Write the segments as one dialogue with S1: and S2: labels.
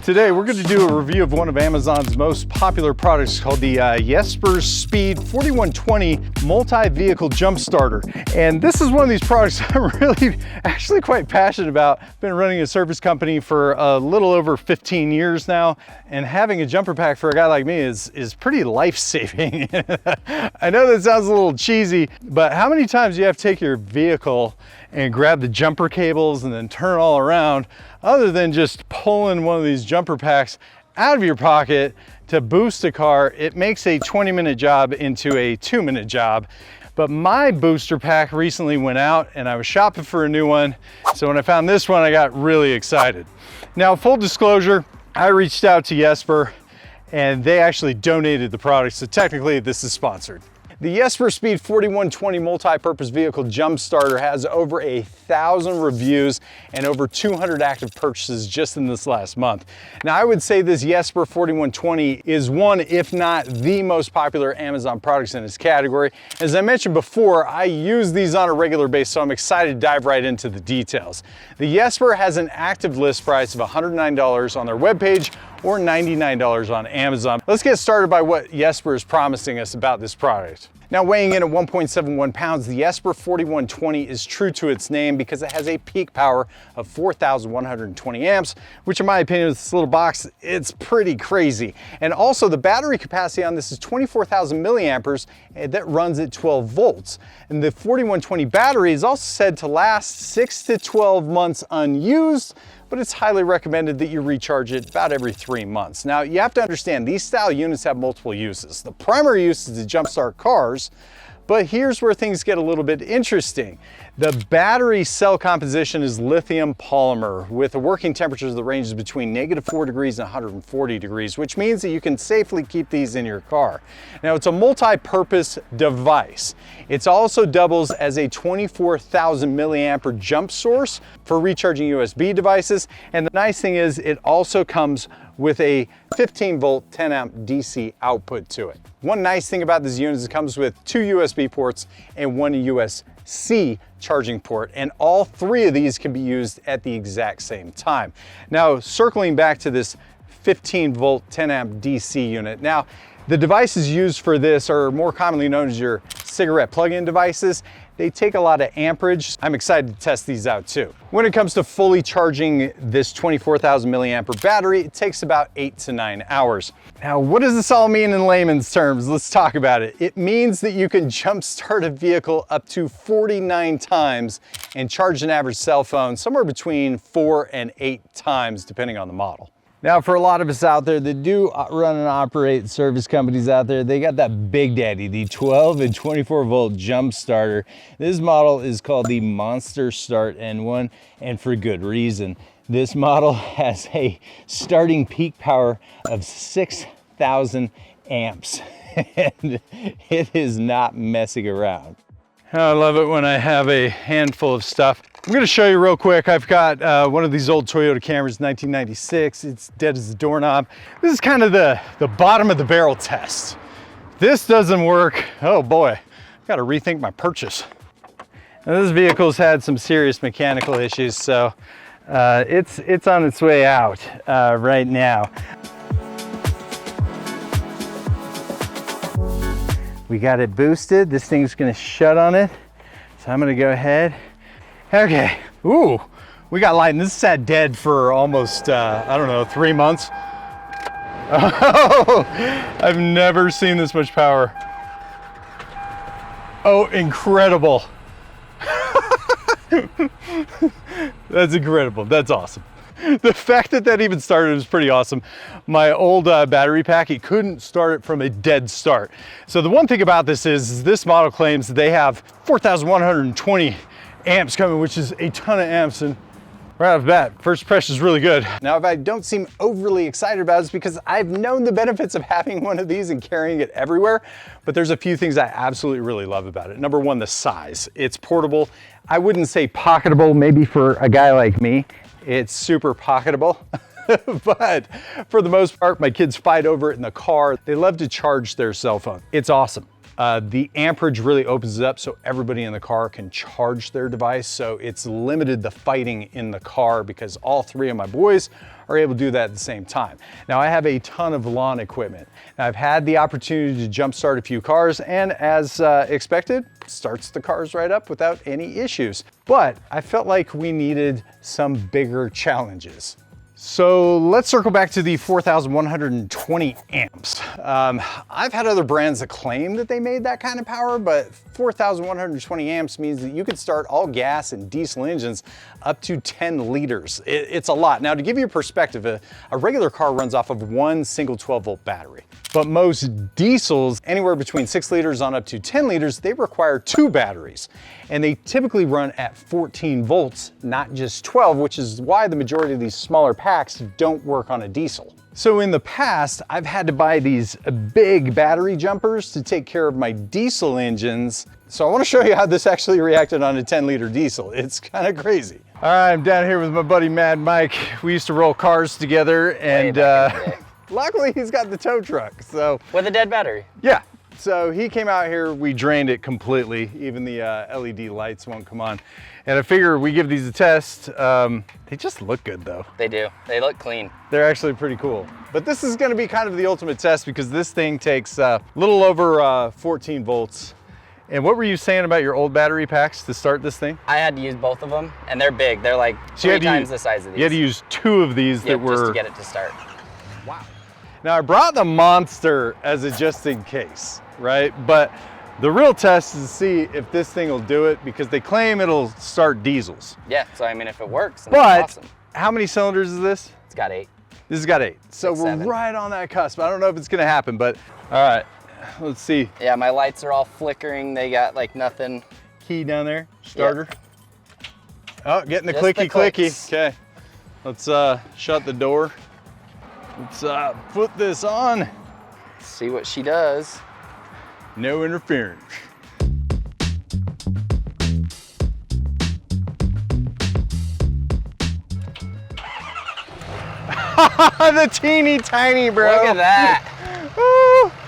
S1: Today we're going to do a review of one of Amazon's most popular products called the YESPER Speed 4120 Multi-Vehicle Jump Starter. And this is one of these products I'm really actually quite passionate about. Been running a service company for a little over 15 years now, and having a jumper pack for a guy like me is pretty life-saving. I know that sounds a little cheesy, but how many times do you have to take your vehicle and grab the jumper cables and then turn all around, other than just pulling one of these jumper packs out of your pocket to boost a car? It makes a 20-minute job into a 2-minute job. But my booster pack recently went out and I was shopping for a new one. So when I found this one, I got really excited. Now, full disclosure, I reached out to YESPER and they actually donated the product. So technically this is sponsored. The YESPER Speed 4120 Multi-Purpose Vehicle Jump Starter has over 1,000 reviews and over 200 active purchases just in this last month. Now, I would say this YESPER 4120 is one, if not the most popular Amazon products in its category. As I mentioned before, I use these on a regular basis, so I'm excited to dive right into the details. The YESPER has an active list price of $109 on their webpage or $99 on Amazon. Let's get started by what YESPER is promising us about this product. Now, weighing in at 1.71 pounds, the YESPER 4120 is true to its name because it has a peak power of 4,120 amps, which in my opinion, with this little box, it's pretty crazy. And also the battery capacity on this is 24,000 milliamperes that runs at 12 volts. And the 4120 battery is also said to last 6 to 12 months unused, but it's highly recommended that you recharge it about every 3 months. Now, you have to understand, these style units have multiple uses. The primary use is to jumpstart cars, but here's where things get a little bit interesting. The battery cell composition is lithium polymer with a working temperature that ranges between -4 degrees and 140 degrees, which means that you can safely keep these in your car. Now, it's a multi-purpose device. It also doubles as a 24,000 milliampere jump source for recharging USB devices. And the nice thing is it also comes with a 15 volt, 10 amp DC output to it. One nice thing about this unit is it comes with 2 USB ports and 1 USB-C charging port, and all 3 of these can be used at the exact same time. Now, circling back to this 15 volt, 10 amp DC unit. Now, the devices used for this are more commonly known as your cigarette plug-in devices. They take a lot of amperage. I'm excited to test these out too. When it comes to fully charging this 24,000 milliampere battery, it takes about 8 to 9 hours. Now, what does this all mean in layman's terms? Let's talk about it. It means that you can jump start a vehicle up to 49 times and charge an average cell phone somewhere between 4 and 8 times, depending on the model. Now, for a lot of us out there that do run and operate service companies out there, they got that big daddy, the 12 and 24 volt jump starter. This model is called the Monster Start N1, and for good reason. This model has a starting peak power of 6,000 amps, and it is not messing around. I love it when I have a handful of stuff. I'm gonna show you real quick. I've got one of these old Toyota Camrys, 1996. It's dead as a doorknob. This is kind of the bottom of the barrel test. This doesn't work. Oh boy, I've got to rethink my purchase. Now, this vehicle's had some serious mechanical issues, so it's on its way out right now. We got it boosted. This thing's gonna shut on it. So I'm gonna go ahead. Okay, ooh, we got light. And this sat dead for almost, I don't know, 3 months. Oh, I've never seen this much power. Oh, incredible. That's incredible, that's awesome. The fact that that even started is pretty awesome. My old battery pack, it couldn't start it from a dead start. So the one thing about this is this model claims that they have 4,120 amps coming, which is a ton of amps, and right off the bat, first impression is really good. Now, if I don't seem overly excited about it, it's because I've known the benefits of having one of these and carrying it everywhere, but there's a few things I absolutely really love about it. Number one, the size. It's portable. I wouldn't say pocketable, maybe for a guy like me. It's super pocketable, but for the most part, my kids fight over it in the car. They love to charge their cell phone. It's awesome. The amperage really opens it up so everybody in the car can charge their device. So it's limited the fighting in the car because all three of my boys are able to do that at the same time. Now I have a ton of lawn equipment. Now, I've had the opportunity to jump start a few cars, and as expected, starts the cars right up without any issues. But I felt like we needed some bigger challenges. So let's circle back to the 4,120 amps. I've had other brands that claim that they made that kind of power, but 4,120 amps means that you can start all gas and diesel engines up to 10 liters. It's a lot. Now, to give you a perspective, a regular car runs off of one single 12-volt battery. But most diesels, anywhere between 6 liters on up to 10 liters, they require 2 batteries. And they typically run at 14 volts, not just 12, which is why the majority of these smaller packs don't work on a diesel. So in the past, I've had to buy these big battery jumpers to take care of my diesel engines. So I want to show you how this actually reacted on a 10-liter diesel. It's kind of crazy. All right, I'm down here with my buddy Mad Mike. We used to roll cars together, and luckily he's got the tow truck. So
S2: with a dead battery.
S1: Yeah. So he came out here, we drained it completely. Even the LED lights won't come on. And I figure we give these a test. They just look good though.
S2: They do, they look clean.
S1: They're actually pretty cool. But this is gonna be kind of the ultimate test because this thing takes a little over 14 volts. And what were you saying about your old battery packs to start this thing?
S2: I had to use both of them, and they're big. They're like 3 times the size of these.
S1: You had to use 2 of these that were...
S2: just to get it to start.
S1: Wow. Now I brought the Monster as a just in case, right? But the real test is to see if this thing will do it because they claim it'll start diesels.
S2: Yeah, so I mean, if it works, then that's awesome.
S1: How many cylinders is this?
S2: It's got 8.
S1: This has got 8. So we're
S2: 7.
S1: right on that cusp. I don't know if it's gonna happen, but all right, let's see.
S2: Yeah, my lights are all flickering. They got like nothing.
S1: Key down there, starter. Yep. Oh, getting the
S2: Just
S1: clicky
S2: the
S1: clicky. Okay, let's shut the door. Let's put this on.
S2: Let's see what she does.
S1: No interference. The teeny tiny, bro.
S2: Look at that.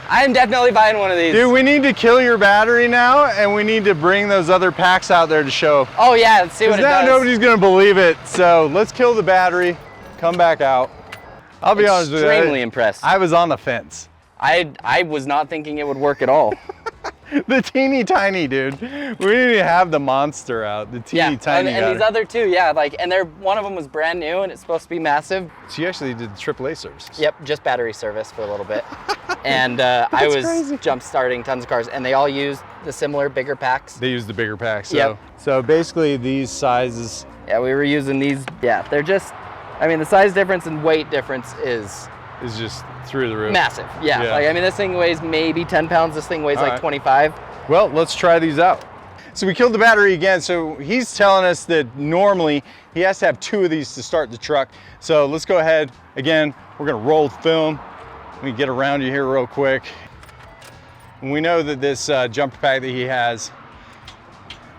S2: I am definitely buying one of these.
S1: Dude, we need to kill your battery now, and we need to bring those other packs out there to show.
S2: Oh yeah, let's see what it does.
S1: Now nobody's gonna believe it. So let's kill the battery, come back out. I'll be honest with you.
S2: Extremely impressed.
S1: I was on the fence.
S2: I was not thinking it would work at all.
S1: The teeny tiny, dude. We didn't even have the Monster out. The teeny tiny.
S2: And these other 2, yeah, like, and one of them was brand new and it's supposed to be massive.
S1: So you actually did the AAA service.
S2: Yep, just battery service for a little bit. And I was crazy. Jump starting tons of cars, and they all used the similar bigger packs.
S1: They used the bigger packs. So,
S2: yep.
S1: So basically these sizes.
S2: Yeah, we were using these. Yeah, they're just, I mean, the size difference and weight difference is
S1: just through the roof.
S2: Massive, yeah. Like, I mean, this thing weighs maybe 10 pounds. This thing weighs like 25.
S1: Well, let's try these out. So we killed the battery again. So he's telling us that normally he has to have 2 of these to start the truck. So let's go ahead. Again, we're gonna roll film. Let me get around you here real quick. And we know that this jumper pack that he has,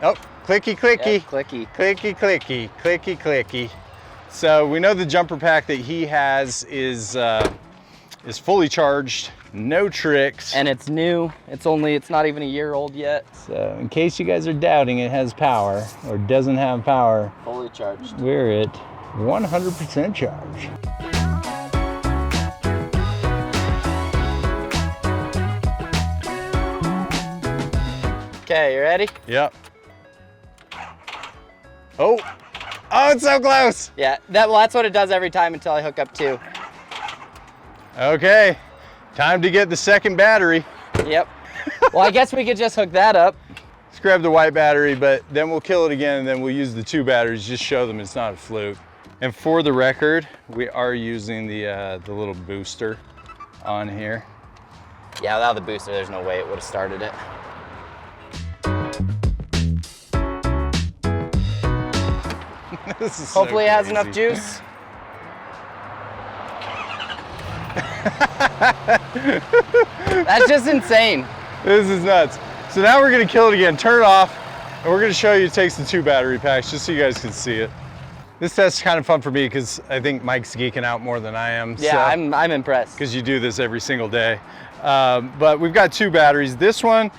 S1: oh, clicky, clicky.
S2: Yep, clicky.
S1: Clicky, clicky, clicky, clicky. So we know the jumper pack that he has is fully charged, no tricks.
S2: And it's new. It's not even a year old yet.
S1: So in case you guys are doubting it has power or doesn't have power,
S2: fully charged.
S1: We're at 100% charge.
S2: Okay, you ready?
S1: Yep. Oh, it's so close.
S2: Yeah, that's what it does every time until I hook up 2.
S1: Okay, time to get the second battery.
S2: Yep. Well, I guess we could just hook that up.
S1: Let's grab the white battery, but then we'll kill it again, and then we'll use the 2 batteries, just show them it's not a fluke. And for the record, we are using the little booster on here.
S2: Yeah, without the booster, there's no way it would have started it.
S1: This is
S2: Hopefully
S1: so
S2: it has
S1: crazy.
S2: enough juice. That's just insane.
S1: This is nuts. So now we're gonna kill it again, turn it off, and we're gonna show you it takes the 2 battery packs just so you guys can see it. This test's kind of fun for me because I think Mike's geeking out more than I am.
S2: Yeah, so, I'm impressed.
S1: Because you do this every single day. But we've got 2 batteries. This one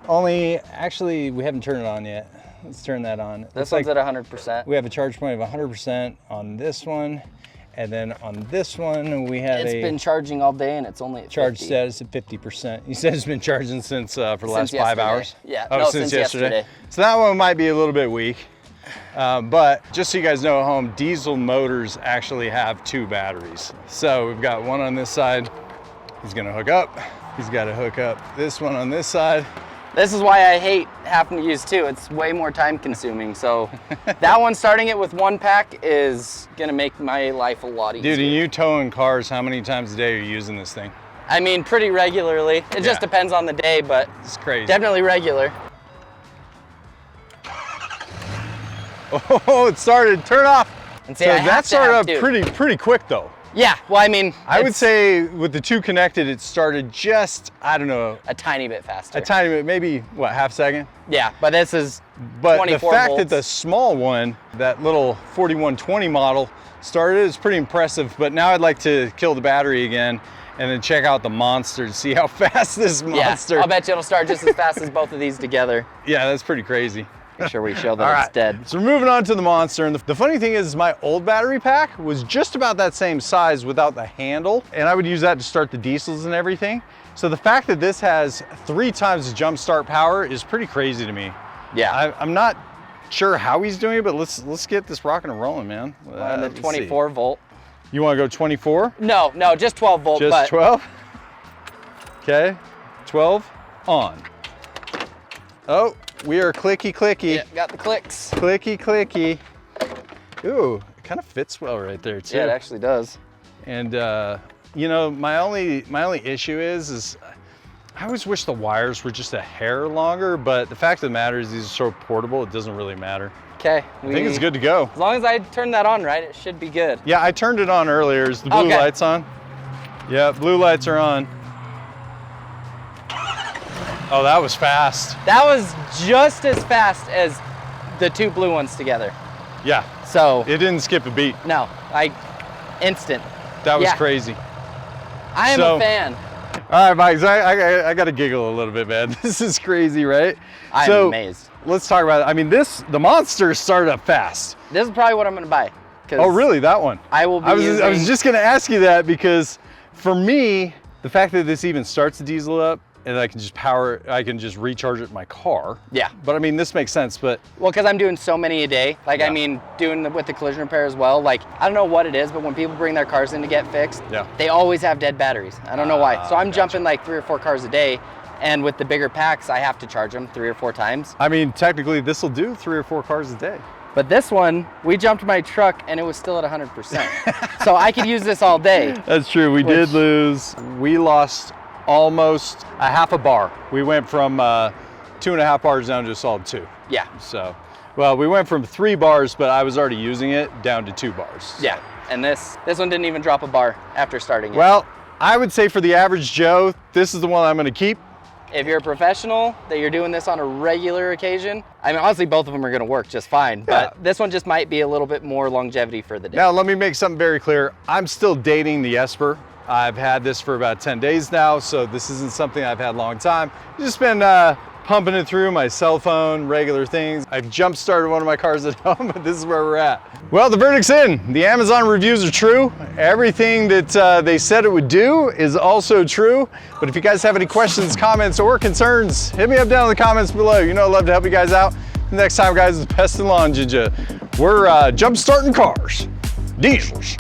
S1: only, actually, we haven't turned it on yet. Let's turn that on.
S2: This one's at 100%.
S1: We have a charge point of 100% on this one. And then on this one, we have
S2: It's been charging all day and it's only at
S1: charge
S2: 50.
S1: status at 50%. You said it's been charging since for the last 5 hours?
S2: Yeah,
S1: oh,
S2: no,
S1: since yesterday. So that one might be a little bit weak. But just so you guys know at home, diesel motors actually have 2 batteries. So we've got one on this side. He's gonna hook up. He's gotta hook up this one on this side.
S2: This is why I hate having to use 2. It's way more time consuming. So that one, starting it with 1 pack is gonna make my life a lot easier.
S1: Dude, and you towing cars, how many times a day are you using this thing?
S2: I mean, pretty regularly. It just depends on the day, but
S1: it's crazy.
S2: Definitely regular.
S1: Oh, it started, turn off.
S2: And see,
S1: so that started up pretty quick though.
S2: Yeah, well, I mean,
S1: I would say with the 2 connected, it started just, I don't know.
S2: A tiny bit faster.
S1: A tiny bit, maybe, what, half second?
S2: Yeah, but this is 24
S1: But the fact
S2: volts.
S1: that the small one, that little 4120 model started is pretty impressive, but now I'd like to kill the battery again and then check out the monster to see how fast this monster.
S2: Yeah, I'll bet you it'll start just as fast as both of these together.
S1: Yeah, that's pretty crazy.
S2: Make sure we show that it's dead.
S1: So we're moving on to the monster. And the funny thing is my old battery pack was just about that same size without the handle. And I would use that to start the diesels and everything. So the fact that this has 3 times the jump start power is pretty crazy to me.
S2: Yeah.
S1: I'm not sure how he's doing it, but let's get this rocking and rolling, man.
S2: On the 24 volt.
S1: You want to go 24?
S2: No, just 12 volt.
S1: Just 12? Okay, 12 on. Oh, we are clicky clicky.
S2: Yeah, got the clicks.
S1: Clicky clicky. Ooh, it kind of fits well right there too.
S2: Yeah, it actually does.
S1: And you know, my only issue is I always wish the wires were just a hair longer, but the fact of the matter is these are so portable, it doesn't really matter.
S2: Okay.
S1: I think it's good to go.
S2: As long as I turn that on right, it should be good.
S1: Yeah, I turned it on earlier. Is the blue lights on? Yeah, blue lights are on. Oh, that was fast.
S2: That was just as fast as the 2 blue ones together.
S1: Yeah.
S2: So.
S1: It didn't skip a beat.
S2: No, instant.
S1: That was crazy.
S2: I am a fan.
S1: All right, Mike, I got to giggle a little bit, man. This is crazy, right?
S2: I'm amazed.
S1: Let's talk about it. I mean, the monster started up fast.
S2: This is probably what I'm going to buy.
S1: Oh, really? That one?
S2: I will be
S1: I was just going to ask you that because for me, the fact that this even starts the diesel up and I can just recharge it in my car.
S2: Yeah.
S1: But I mean, this makes sense, but.
S2: Well, because I'm doing so many a day. Like, I mean, with the collision repair as well. Like, I don't know what it is, but when people bring their cars in to get fixed, they always have dead batteries. I don't know why. So I'm jumping like 3 or 4 cars a day. And with the bigger packs, I have to charge them 3 or 4 times.
S1: I mean, technically this will do 3 or 4 cars a day.
S2: But this one, we jumped my truck and it was still at 100%. So I could use this all day.
S1: That's true, we did lose. We lost almost a half a bar. We went from 2.5 bars down to a solid 2.
S2: Yeah.
S1: So, well, we went from 3 bars, but I was already using it, down to 2 bars. So.
S2: Yeah, and this one didn't even drop a bar after starting it.
S1: Well, I would say for the average Joe, this is the one I'm gonna keep.
S2: If you're a professional, that you're doing this on a regular occasion, I mean, honestly, both of them are gonna work just fine, but this one just might be a little bit more longevity for the day.
S1: Now, let me make something very clear. I'm still dating the YESPER. I've had this for about 10 days now, so this isn't something I've had a long time. I've just been pumping it through my cell phone, regular things. I've jump started one of my cars at home, but this is where we're at. Well, the verdict's in. The Amazon reviews are true. Everything that they said it would do is also true. But if you guys have any questions, comments, or concerns, hit me up down in the comments below. You know I'd love to help you guys out. Next time, guys, is Pest and Ginja. We're jump starting cars, diesels.